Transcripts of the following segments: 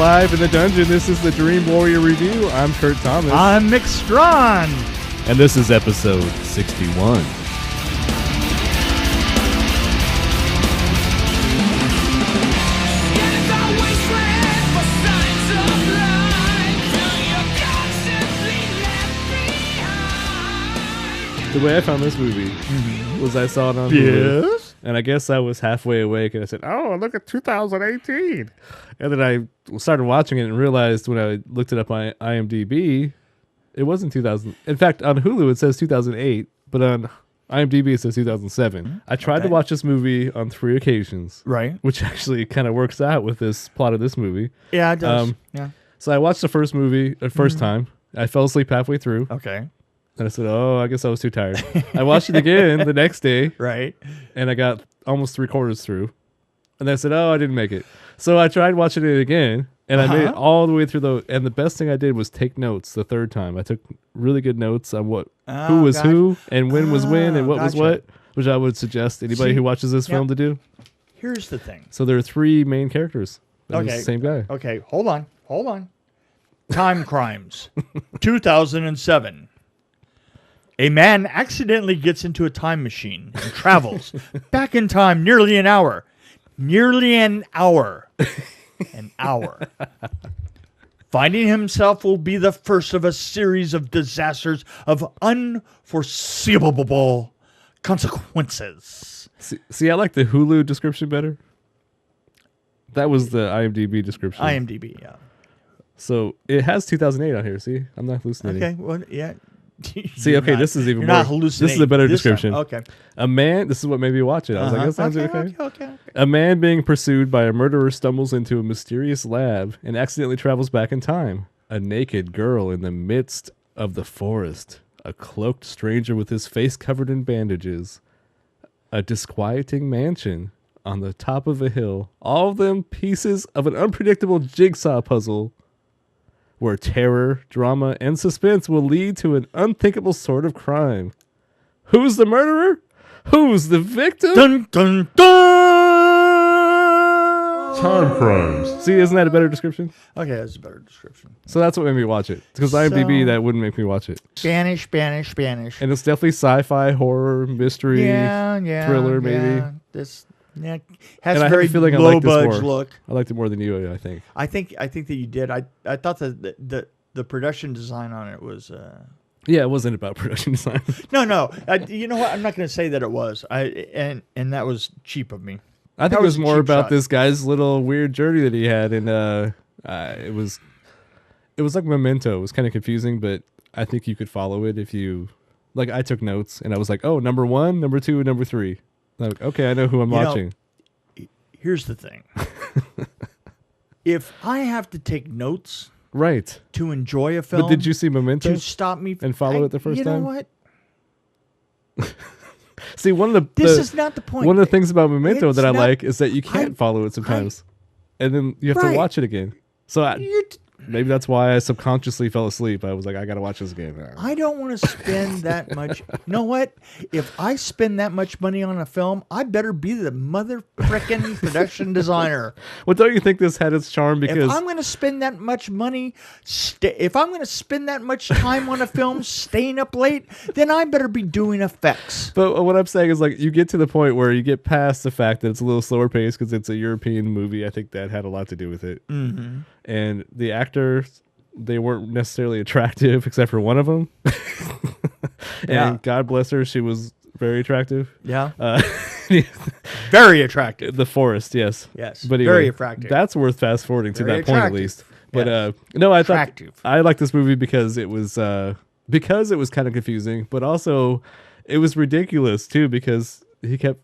live in the dungeon. This is the Dream Warrior Review. I'm Kurt Thomas. I'm Strawn. And this is episode 61. The way I found this movie was I saw it on Hulu, and I guess I was halfway awake, and I said, "Oh, look at 2018," and then I started watching it and realized when I looked it up on IMDb, it wasn't 2000. In fact, on Hulu it says 2008, but on IMDb it says 2007. I tried to watch this movie on 3 occasions, Right. which actually kind of works out with this plot of this movie. Yeah, it does. Yeah. So I watched the first movie the first time. I fell asleep halfway through. Okay. And I said, "Oh, I guess I was too tired." I watched it again the next day, Right. and I got almost 3/4 through. And then I said, "Oh, I didn't make it." So I tried watching it again, and I made it all the way through and the best thing I did was take notes the third time. I took really good notes on who was who and when was when and what was what, which I would suggest anybody who watches this film to do. Here's the thing. So there are 3 main characters. Okay. The same guy. Okay, hold on. Timecrimes, 2007. A man accidentally gets into a time machine and travels back in time nearly an hour. An hour. Finding himself will be the first of a series of disasters of unforeseeable consequences. See, I like the Hulu description better. That was the IMDb description. IMDb, yeah. So it has 2008 on here. See, I'm not hallucinating. Okay, well, yeah. See, okay, this is even you're more. not hallucinating. This is a better description. Okay. A man, this is what made me watch it. I was like, that sounds okay. Okay. A man being pursued by a murderer stumbles into a mysterious lab and accidentally travels back in time. A naked girl in the midst of the forest. A cloaked stranger with his face covered in bandages. A disquieting mansion on the top of a hill. All of them pieces of an unpredictable jigsaw puzzle where terror, drama, and suspense will lead to an unthinkable sort of crime. Who's the murderer? Who's the victim? Dun, dun, dun! Timecrimes. See, isn't that a better description? Okay, that's a better description. So that's what made me watch it. Because IMDb, that wouldn't make me watch it. Spanish. And it's definitely sci-fi, horror, mystery, thriller, maybe. This has and a very low budge look. I liked it more than you, I think. I think that you did. I thought that the production design on it was. Yeah, it wasn't about production design. No. You know what? I'm not going to say that it was. And that was cheap of me. I think it was more about this guy's little weird journey that he had, and it was like Memento. It was kind of confusing, but I think you could follow it if you like. I took notes, and I was like, "Oh, number 1, number 2, and number 3." Like, okay, I know who I'm watching. Here's the thing: if I have to take notes, right, to enjoy a film, but did you see Memento to stop me and follow it the first time? You know what? See, this is not the point. One of the things about Memento that I like is that you can't follow it sometimes, and then you have to watch it again. So maybe that's why I subconsciously fell asleep. I was like, I got to watch this again. I don't want to spend that much. You know what? If I spend that much money on a film, I better be the mother frickin' production designer. Well, don't you think this had its charm? Because if I'm going to spend that much money, if I'm going to spend that much time on a film staying up late, then I better be doing effects. But what I'm saying is, like, you get to the point where you get past the fact that it's a little slower paced because it's a European movie. I think that had a lot to do with it. Mm-hmm. And the actors, they weren't necessarily attractive except for one of them. And God bless her, she was very attractive. Yeah. Very attractive. The forest, yes. Yes. But anyway, very attractive. That's worth fast forwarding to that point at least. But no, I thought I liked this movie because it was kind of confusing, but also it was ridiculous too because he kept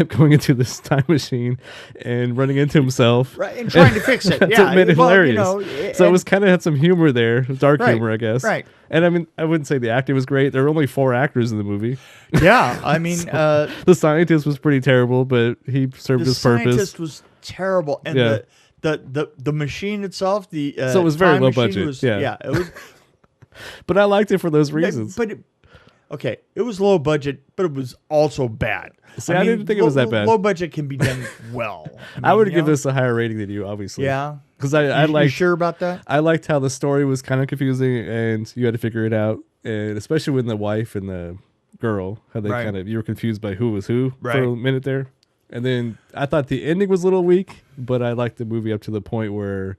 going into this time machine and running into himself, right, and trying to fix it. Yeah, it made it hilarious. So it was kind of had some humor there, dark humor, I guess. Right. And I mean, I wouldn't say the acting was great. There were only 4 actors in the movie. Yeah, I mean, the scientist was pretty terrible, but he served his purpose. The scientist was terrible, and the machine itself, so it was very low budget. It was. But I liked it for those reasons. But okay, it was low budget, but it was also bad. See, I didn't think it was that bad. Low budget can be done well. I would give this a higher rating than you, obviously. Yeah. Because I You liked, sure about that? I liked how the story was kind of confusing and you had to figure it out. And especially when the wife and the girl, how they Right. you were confused by who was who Right. for a minute there. And then I thought the ending was a little weak, but I liked the movie up to the point where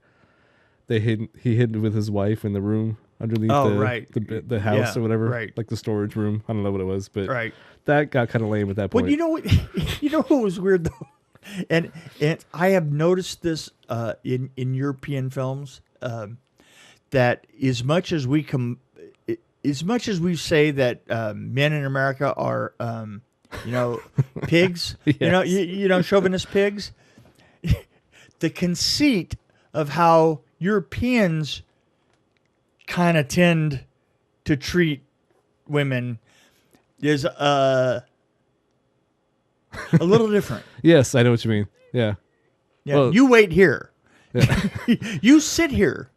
he hid with his wife in the room underneath the house Yeah, or whatever, right. like the storage room. I don't know what it was, but Right. that got kind of lame at that point. Well, you know what? You know what was weird though, and I have noticed this in European films that as much as we say that men in America are pigs, Yes. you know chauvinist pigs, the conceit of how Europeans kind of tend to treat women is a little different. Yes, I know what you mean. Yeah. Yeah, Well- you wait here. Yeah. You sit here.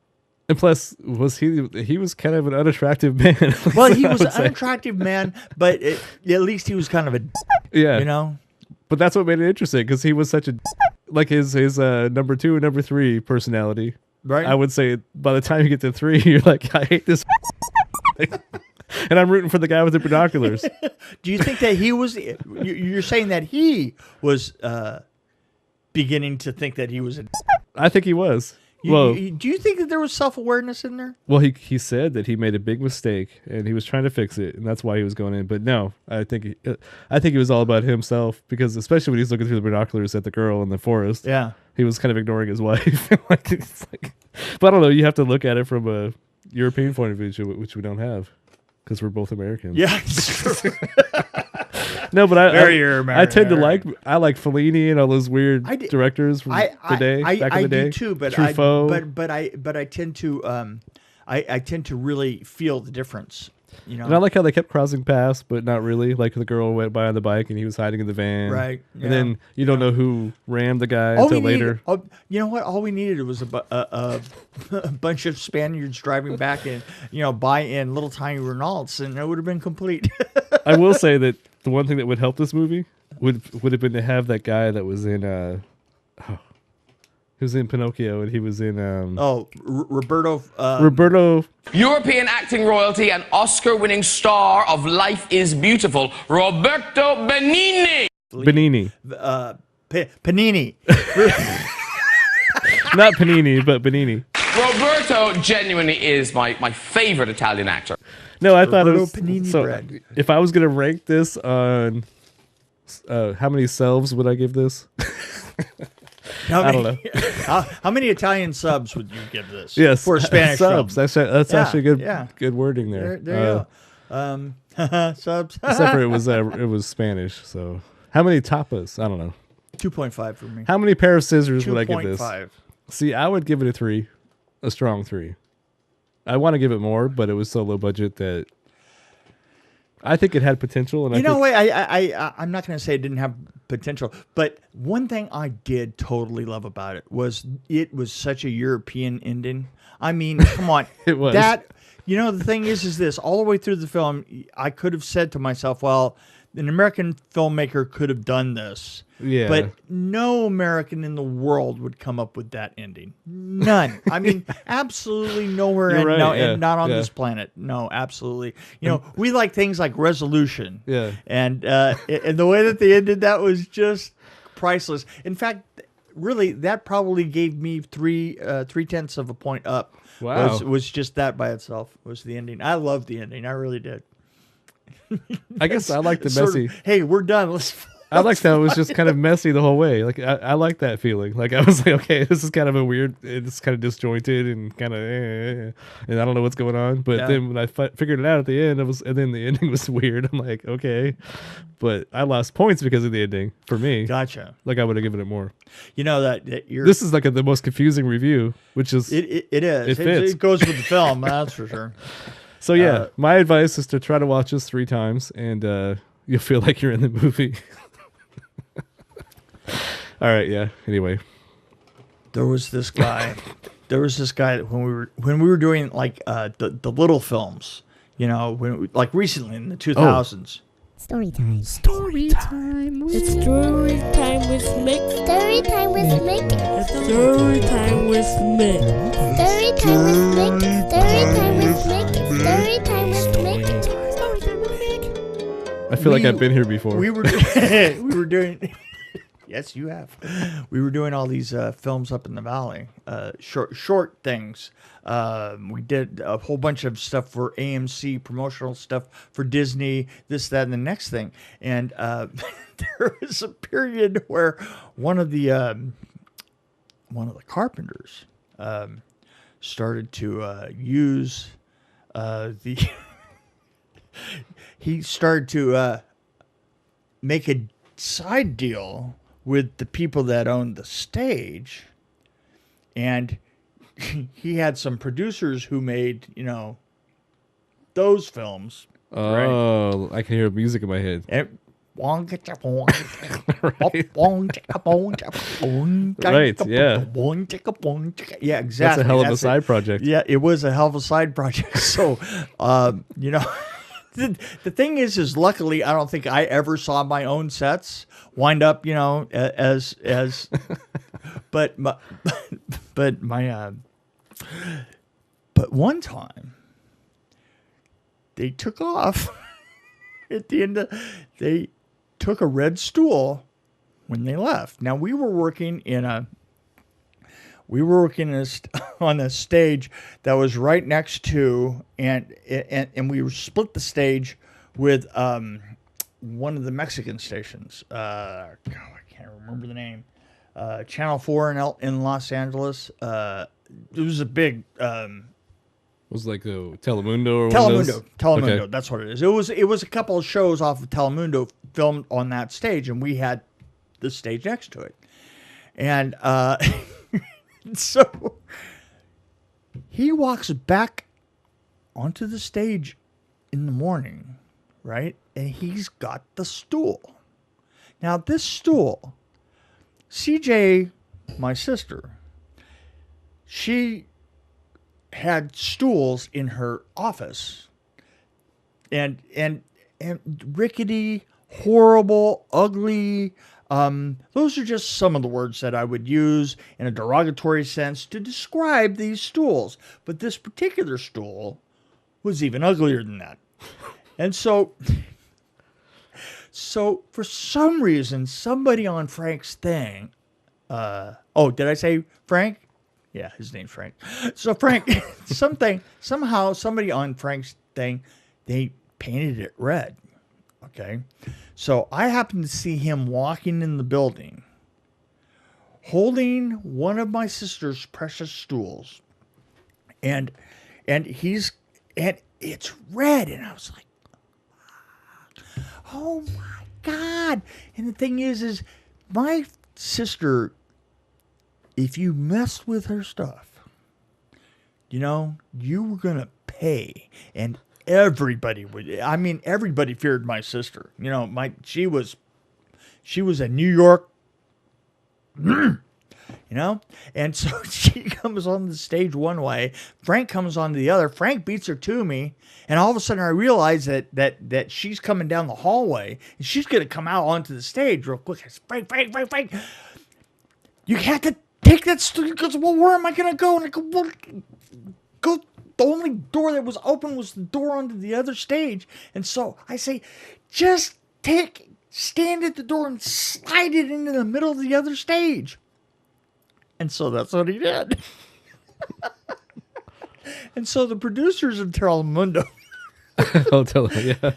And plus, he was kind of an unattractive man. Well, he I was would an say. unattractive man, but at least he was kind of a, Yeah. you know. But that's what made it interesting because he was such a like his number 2 and number 3 personality. Right. I would say by the time you get to 3, you're like, I hate this. And I'm rooting for the guy with the binoculars. Do you think that he was? You're saying that he was beginning to think that he was a. I think he was. Do you think that there was self-awareness in there? Well, he said that he made a big mistake and he was trying to fix it, and that's why he was going in. But no, I think he was all about himself because especially when he's looking through the binoculars at the girl in the forest, Yeah. he was kind of ignoring his wife. But I don't know. You have to look at it from a European point of view, which we don't have because we're both Americans. Yeah, it's true. No, but I tend to American. I like Fellini and all those weird I d- directors from I back in the day. do too, but Truffaut. but I tend to I tend to really feel the difference. You know, And I like how they kept crossing paths, but not really. Like the girl went by on the bike and he was hiding in the van. Right, yeah. And then you don't know who rammed the guy all we until later. needed, you know what? All we needed was a bunch of Spaniards driving back and buy in little tiny Renaults, and it would have been complete. I will say that the one thing that would help this movie would have been to have that guy that was in he was in Pinocchio and he was in Roberto. Roberto. European acting royalty and Oscar-winning star of Life is Beautiful, Roberto Benigni. Benigni. Panini. Not Panini, but Benigni. Roberto genuinely is my favorite Italian actor. No, I thought it Roberto was Panini so. bread. If I was gonna rank this on how many selves would I give this? I don't know. How many Italian subs would you give this? Yes, for a Spanish subs. film? That's Yeah, actually good. yeah. Good wording there. There you go. Subs. Except for it was Spanish. So how many tapas? I don't know. 2.5 for me. How many pair of scissors would I give this? 2.5. See, I would give it a 3, a strong 3. I want to give it more, but it was so low budget that I think it had potential. And I'm not going to say it didn't have potential, but one thing I did totally love about it was such a European ending. I mean, come on. It was. The thing is this, all the way through the film, I could have said to myself, well, an American filmmaker could have done this. Yeah. But no American in the world would come up with that ending. None. I mean, absolutely nowhere, You're and, right, no, yeah, and not on yeah. this planet. No, absolutely. We like things like Resolution. Yeah. And the way that they ended that was just priceless. In fact, really, that probably gave me 3/10 of a point up. Wow. Was just that by itself was the ending. I loved the ending. I really did. I guess I like the Sort of, messy. hey, we're done. Let's. I like that it was just kind of messy the whole way. Like I like that feeling. Like I was like, okay, this is kind of a weird. It's kind of disjointed and kind of, and I don't know what's going on. But Yeah. then when I figured it out at the end, and then the ending was weird. I'm like, okay, but I lost points because of the ending for me. Gotcha. Like I would have given it more. You know that you're. This is like the most confusing review, which is It is. It fits. It goes with the film. That's for sure. so. Yeah, my advice is to try to watch this 3 times, and you'll feel like you're in the movie. All right. Yeah. Anyway. There was this guy. When we were doing like the little films, You know, like recently in the 2000s. Story time. Story time with It's story time with Mick. Story time with Mick. Story time with Mick. Story time with Mick. Story time with Mick. Story time with Mick. Story time with Mick. I feel like I've been here before. We were doing. Yes, you have. We were doing all these films up in the valley, short things. We did a whole bunch of stuff for AMC, promotional stuff for Disney, this, that, and the next thing. And there was a period where one of the carpenters started to use the. He started to make a side deal with the people that owned the stage, and he had some producers who made, you know, those films. Oh, right? I can hear music in my head. Right, yeah. Yeah, exactly. That's a hell of a side project. Yeah, it was a hell of a side project. So, you know, the thing is luckily I don't think I ever saw my own sets wind up, you know, as but one time they took off at the end they took a red stool when they left. Now we were working on a stage that was right next to, and we split the stage with one of the Mexican stations. God, I can't remember the name. Channel 4 in Los Angeles. It was a big. Was like a Telemundo or Telemundo. Okay. That's what it is. It was a couple of shows off of Telemundo filmed on that stage, and we had the stage next to it, and so he walks back onto the stage in the morning, right? And he's got the stool. Now, this stool, CJ, my sister, she had stools in her office, and rickety, horrible, ugly. Those are just some of the words that I would use in a derogatory sense to describe these stools. But this particular stool was even uglier than that. And so for some reason, somebody on Frank's thing, did I say Frank? Yeah, his name's Frank. So Frank, somehow somebody on Frank's thing, they painted it red. Okay. So I happened to see him walking in the building, holding one of my sister's precious stools, and it's red, and I was like, oh my God. And the thing is my sister, if you messed with her stuff, you know, you were going to pay. And everybody feared my sister. You know, she was a New York, you know? And so she comes on the stage one way, Frank comes on the other. Frank beats her to me, and all of a sudden I realize that she's coming down the hallway, and she's going to come out onto the stage real quick. I said, Frank, you have to take that stool. He goes, well, where am I going to go? And I go, well, go. The only door that was open was the door onto the other stage. And so I say, just stand at the door and slide it into the middle of the other stage. And so that's what he did. And so the producers of Telemundo I'll tell her, yeah.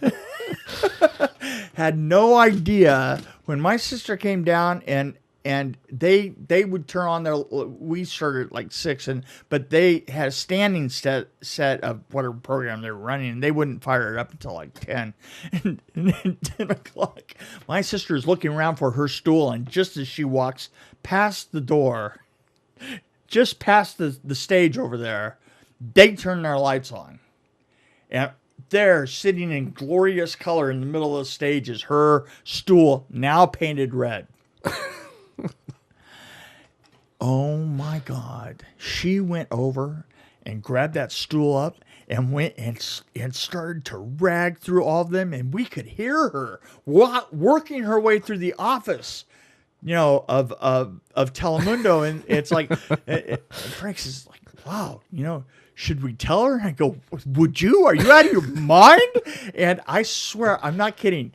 had no idea when my sister came down, and they would turn on their. We started at like 6, but they had a standing set of whatever program they were running, and they wouldn't fire it up until like 10. And then 10 o'clock, my sister is looking around for her stool, and just as she walks past the door, just past the stage over there, they turn their lights on, and there, sitting in glorious color in the middle of the stage, is her stool, now painted red. Oh my God. She went over and grabbed that stool up and went and started to rag through all of them, and we could hear her working her way through the office, of Telemundo, and it's like, Frank's is like, wow, should we tell her? I go, would you? Are you out of your mind? And I swear, I'm not kidding.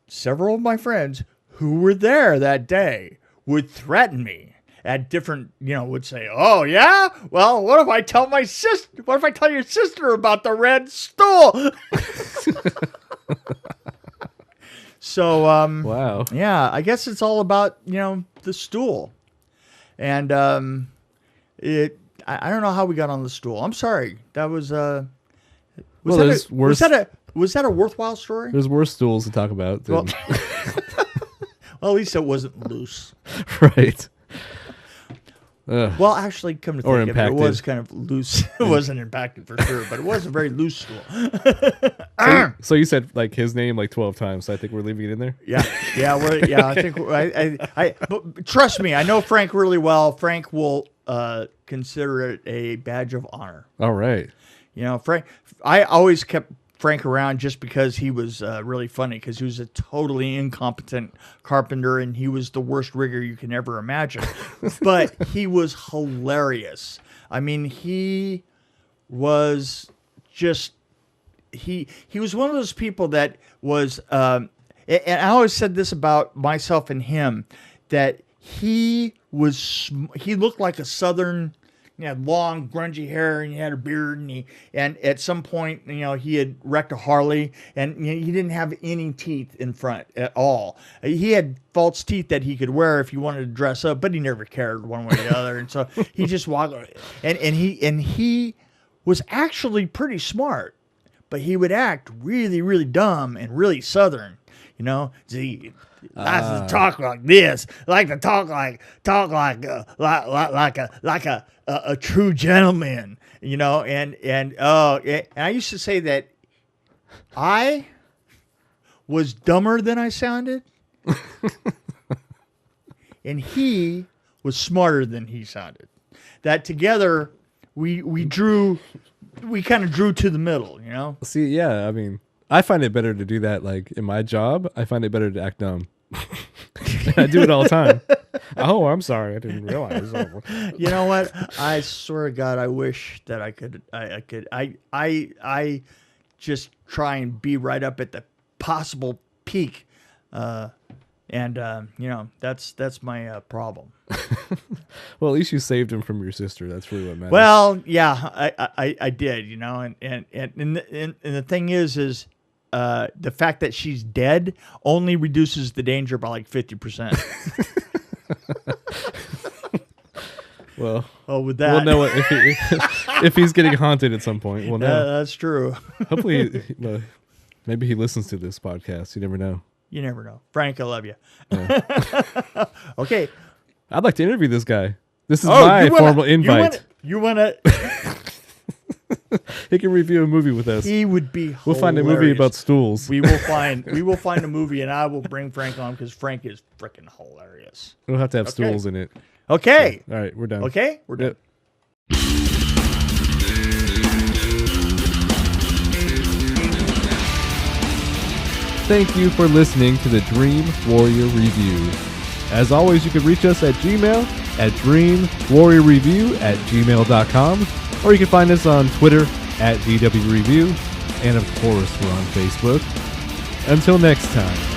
Several of my friends who were there that day would threaten me at different, would say, oh, yeah? Well, what if I tell my sister? What if I tell your sister about the red stool? So, Wow. Yeah, I guess it's all about, the stool. And I don't know how we got on the stool. I'm sorry. That was was that a worthwhile story? There's worse stools to talk about. Than... Well, at least it wasn't loose. Right. Well, actually, come to think of it, it impacted. was kind of loose. It wasn't impacted for sure, but it was a very loose stool. So you said like his name like 12 times. So I think we're leaving it in there. Yeah. I think but trust me, I know Frank really well. Frank will consider it a badge of honor. All right. Frank. I always kept Frank around just because he was really funny, because he was a totally incompetent carpenter and he was the worst rigger you can ever imagine. But he was hilarious. I mean, he was just he was one of those people that was and I always said this about myself and him, that he looked like a Southern. He had long, grungy hair, and he had a beard, and at some point, he had wrecked a Harley, and he didn't have any teeth in front at all. He had false teeth that he could wear if he wanted to dress up, but he never cared one way or the other, and so he just walked. And he was actually pretty smart, but he would act really, really dumb and really Southern. He likes to talk like this, like to talk like a true gentleman, and I used to say that I was dumber than I sounded, and he was smarter than he sounded. That together we kind of drew to the middle, See, yeah. I mean, I find it better to do that. Like in my job, I find it better to act dumb. I do it all the time. Oh, I'm sorry. I didn't realize. You know what? I swear to God, I wish that I could. I just try and be right up at the possible peak, and that's my problem. Well, at least you saved him from your sister. That's really what matters. Well, yeah, I did. And the thing is. The fact that she's dead only reduces the danger by like 50%. Well, with that, we'll know if he's getting haunted at some point. We'll know. That's true. Hopefully, maybe he listens to this podcast. You never know. You never know. Frank, I love you. Yeah. Okay. I'd like to interview this guy. This is my formal invite. You want to... He can review a movie with us. He would be hilarious. We'll find a movie about stools. We will find a movie, and I will bring Frank on because Frank is freaking hilarious. We'll have to have stools in it. Okay. So, all right, we're done. Okay, we're done. Yep. Thank you for listening to the Dream Warrior Review. As always, you can reach us at Gmail at dreamwarriorreview@gmail.com, or you can find us on Twitter at DWR Review, and of course, we're on Facebook. Until next time.